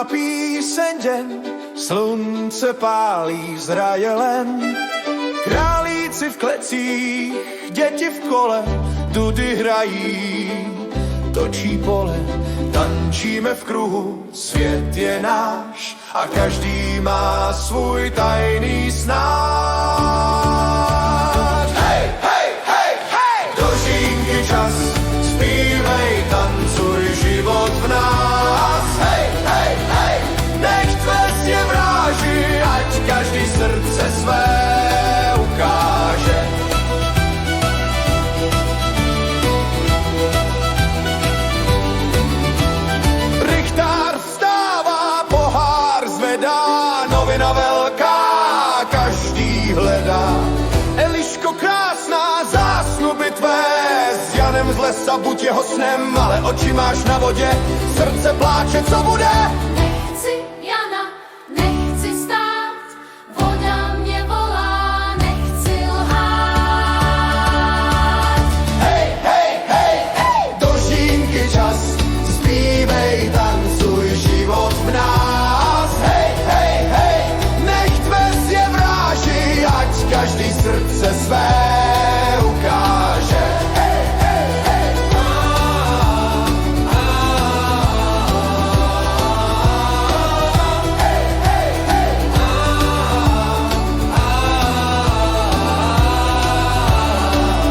má píseň den, slunce pálí zrajelem. Králíci v klecích, děti v kole, dudy hrají, točí pole, tančíme v kruhu, svět je náš a každý má svůj tajný snář. Hej, hej, hej, hej! Do žínky čas, zpívej, tancuj, život v nás. Hej, hej, hej! Nech tvé vráží, ať každý srdce své ukáže. Richtár vstává, pohár zvedá, novina velká, každý hledá. Eliško krásná, zásnuby tvé, s Janem z lesa buď jeho snem, ale oči máš na vodě, srdce pláče, co bude? Nechci Jana, nechci stát, voda mě volá, nechci lhát. Hej, hej, hej, hej! Do žínky čas, zpívej, tancuj, život v nás. Hej, hej, hej! Nech tvé vráží, ať každý srdce své ukáže. Hej, hej, hej! Hej, hej, hej!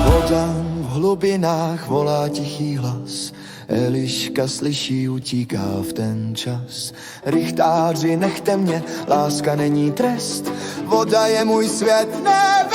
Voda v hlubinách volá tichý hlas, Eliška slyší, utíká v ten čas. Richtáři, nechte mě, láska není trest, voda je můj svět, ne